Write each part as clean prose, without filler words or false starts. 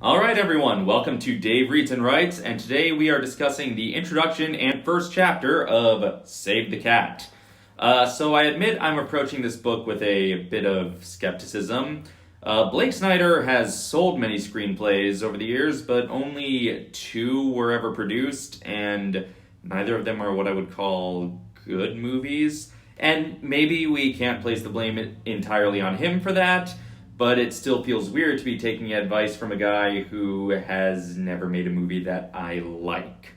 All right, everyone, welcome to Dave Reads and Writes, and today we are discussing the introduction and first chapter of Save the Cat. So I admit I'm approaching this book with a bit of skepticism. Blake Snyder has sold many screenplays over the years, but only 2 were ever produced, and neither of them are what I would call good movies. And maybe we can't place the blame entirely on him for that, but it still feels weird to be taking advice from a guy who has never made a movie that I like.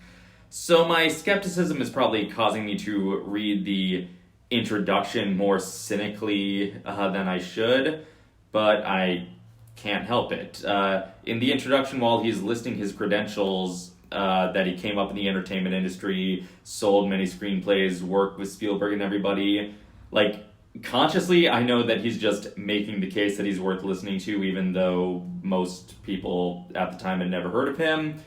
So my skepticism is probably causing me to read the introduction more cynically than I should, but I can't help it. In the introduction, while he's listing his credentials, that he came up in the entertainment industry, sold many screenplays, worked with Spielberg and everybody, consciously, I know that he's just making the case that he's worth listening to, even though most people at the time had never heard of him.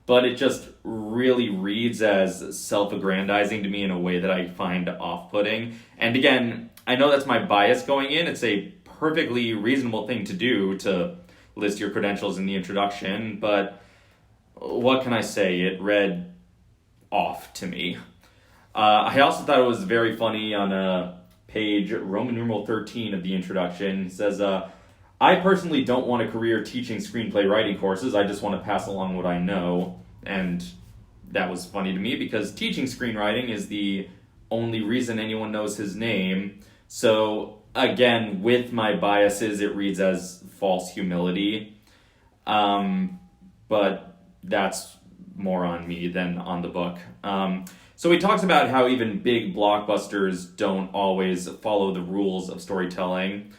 But it just really reads as self-aggrandizing to me in a way that I find off-putting. And again, I know that's my bias going in. It's a perfectly reasonable thing to do to list your credentials in the introduction, but what can I say? It read off to me. I also thought it was very funny on page Roman numeral 13 of the introduction. It says, I personally don't want a career teaching screenplay writing courses. I just want to pass along what I know. And that was funny to me because teaching screenwriting is the only reason anyone knows his name. So again, with my biases, it reads as false humility. But that's more on me than on the book. So he talks about how even big blockbusters don't always follow the rules of storytelling.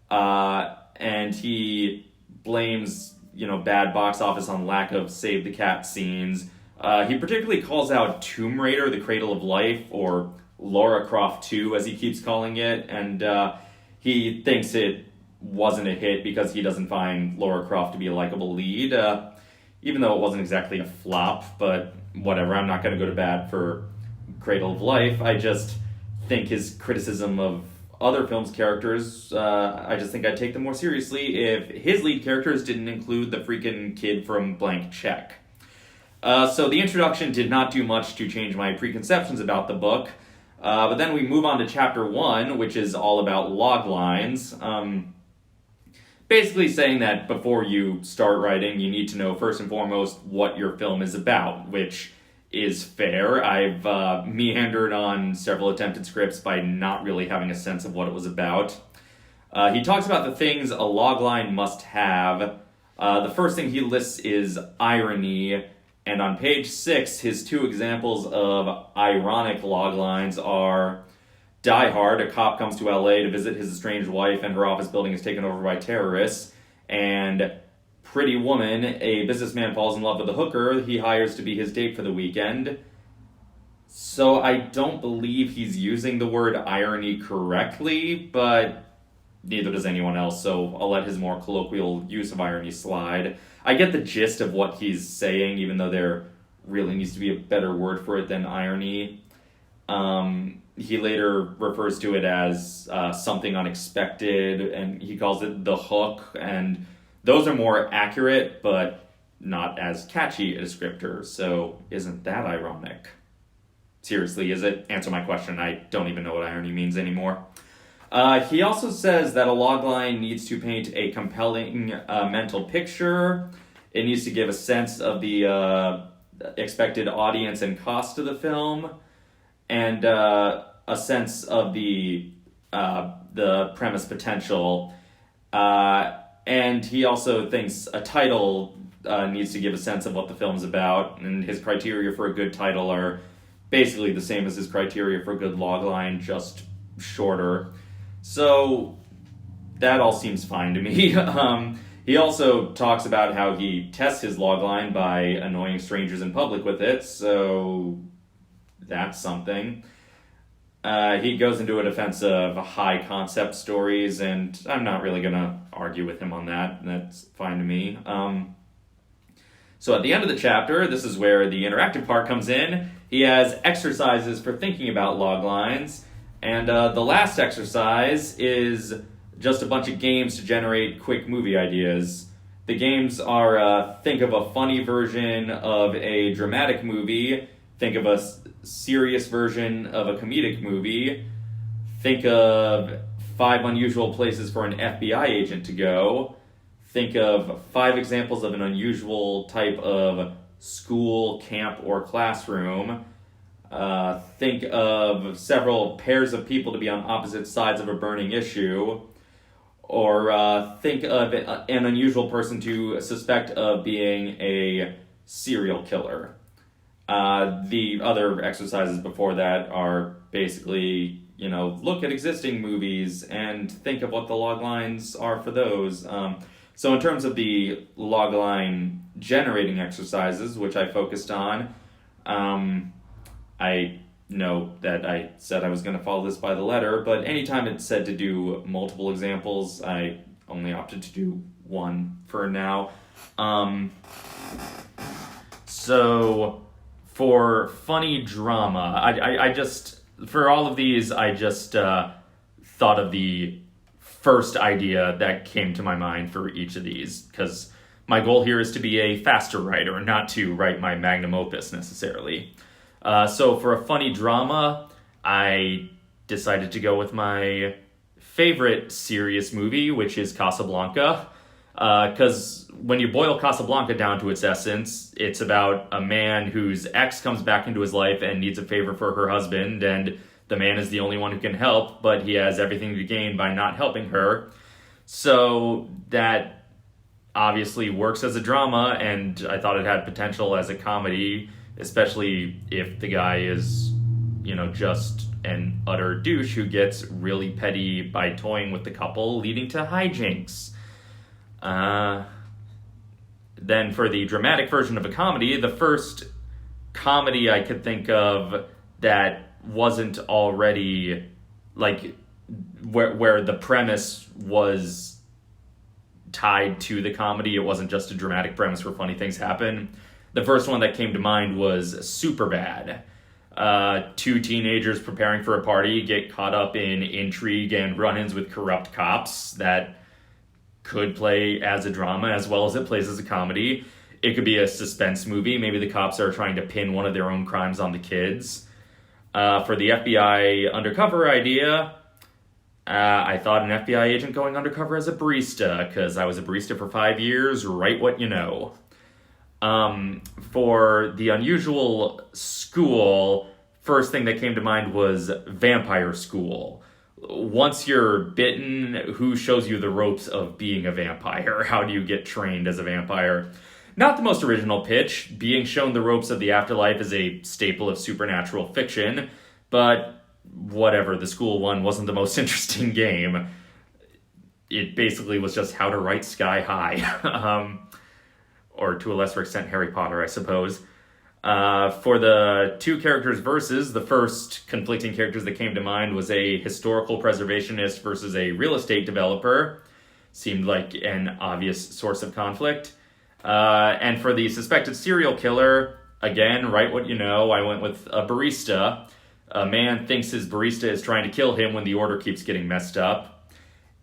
And he blames, bad box office on lack of Save the Cat scenes. He particularly calls out Tomb Raider, The Cradle of Life, or Lara Croft 2, as he keeps calling it. And he thinks it wasn't a hit because he doesn't find Lara Croft to be a likable lead. Even though it wasn't exactly a flop, but whatever, I'm not going to go to bat for Cradle of Life. I just think his criticism of other films' characters, I just think I'd take them more seriously if his lead characters didn't include the freaking kid from Blank Check. So the introduction did not do much to change my preconceptions about the book, but then we move on to chapter 1, which is all about log lines. Basically saying that before you start writing, you need to know first and foremost what your film is about, which is fair. I've meandered on several attempted scripts by not really having a sense of what it was about. He talks about the things a logline must have. The first thing he lists is irony, and on page 6, his 2 examples of ironic loglines are: Die Hard, a cop comes to LA to visit his estranged wife and her office building is taken over by terrorists. And Pretty Woman, a businessman falls in love with a hooker he hires to be his date for the weekend. So I don't believe he's using the word irony correctly, but neither does anyone else, so I'll let his more colloquial use of irony slide. I get the gist of what he's saying, even though there really needs to be a better word for it than irony. He later refers to it as something unexpected, and he calls it the hook, and those are more accurate, but not as catchy a descriptor, so isn't that ironic? Seriously, is it? Answer my question. I don't even know what irony means anymore. He also says that a logline needs to paint a compelling mental picture. It needs to give a sense of the expected audience and cost of the film, and a sense of the premise potential. And he also thinks a title needs to give a sense of what the film's about, and his criteria for a good title are basically the same as his criteria for a good logline, just shorter. So that all seems fine to me. He also talks about how he tests his logline by annoying strangers in public with it, so that's something. He goes into a defense of high concept stories, and I'm not really going to argue with him on that. That's fine to me. So at the end of the chapter, this is where the interactive part comes in. He has exercises for thinking about log lines, and the last exercise is just a bunch of games to generate quick movie ideas. The games are think of a funny version of a dramatic movie, think of a serious version of a comedic movie, think of 5 unusual places for an FBI agent to go, think of 5 examples of an unusual type of school, camp, or classroom. Think of several pairs of people to be on opposite sides of a burning issue. Or think of an unusual person to suspect of being a serial killer. The other exercises before that are basically, look at existing movies and think of what the log lines are for those. So in terms of the logline generating exercises, which I focused on, I know that I said I was going to follow this by the letter, but anytime it said to do multiple examples, I only opted to do one for now. So for funny drama, I just, for all of these, I just thought of the first idea that came to my mind for each of these, because my goal here is to be a faster writer, not to write my magnum opus necessarily. So for a funny drama, I decided to go with my favorite serious movie, which is Casablanca. Because when you boil Casablanca down to its essence, it's about a man whose ex comes back into his life and needs a favor for her husband, and the man is the only one who can help, but he has everything to gain by not helping her. So that obviously works as a drama, and I thought it had potential as a comedy, especially if the guy is, just an utter douche who gets really petty by toying with the couple, leading to hijinks. Then for the dramatic version of a comedy, the first comedy I could think of that wasn't already, where the premise was tied to the comedy, it wasn't just a dramatic premise where funny things happen. The first one that came to mind was Superbad. 2 teenagers preparing for a party get caught up in intrigue and run-ins with corrupt cops that could play as a drama as well as it plays as a comedy. It could be a suspense movie. Maybe the cops are trying to pin one of their own crimes on the kids. For the FBI undercover idea, I thought an FBI agent going undercover as a barista, because I was a barista for 5 years, write what you know. For the unusual school, first thing that came to mind was Vampire School. Once you're bitten, who shows you the ropes of being a vampire? How do you get trained as a vampire? Not the most original pitch. Being shown the ropes of the afterlife is a staple of supernatural fiction, but whatever, the school one wasn't the most interesting game. It basically was just how to write Sky High. Or to a lesser extent, Harry Potter, I suppose. For the 2 characters versus, the first conflicting characters that came to mind was a historical preservationist versus a real estate developer. Seemed like an obvious source of conflict. And for the suspected serial killer, again, write what you know, I went with a barista. A man thinks his barista is trying to kill him when the order keeps getting messed up.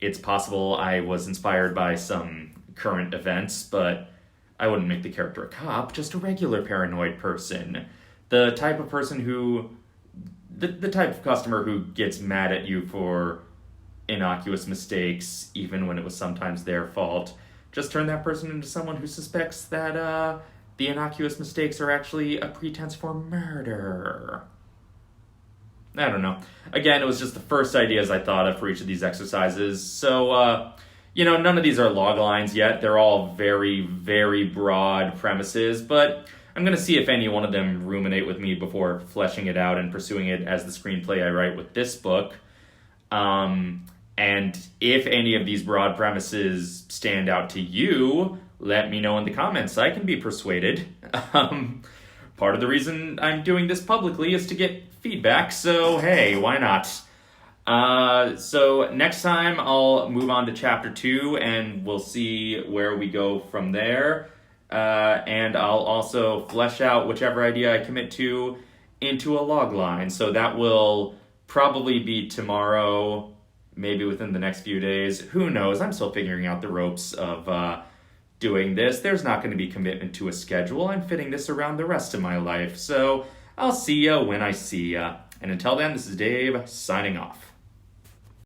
It's possible I was inspired by some current events, but I wouldn't make the character a cop, just a regular paranoid person. The type of person who... The type of customer who gets mad at you for innocuous mistakes, even when it was sometimes their fault. Just turn that person into someone who suspects that the innocuous mistakes are actually a pretense for murder. I don't know. Again, it was just the first ideas I thought of for each of these exercises. So, none of these are log lines yet. They're all very, very broad premises, but I'm going to see if any one of them ruminate with me before fleshing it out and pursuing it as the screenplay I write with this book. And if any of these broad premises stand out to you, let me know in the comments. I can be persuaded. Part of the reason I'm doing this publicly is to get feedback, so hey, why not? So next time I'll move on to chapter 2 and we'll see where we go from there. And I'll also flesh out whichever idea I commit to into a log line. So that will probably be tomorrow, maybe within the next few days. Who knows? I'm still figuring out the ropes of doing this. There's not going to be commitment to a schedule. I'm fitting this around the rest of my life. So I'll see ya when I see ya. And until then, this is Dave signing off.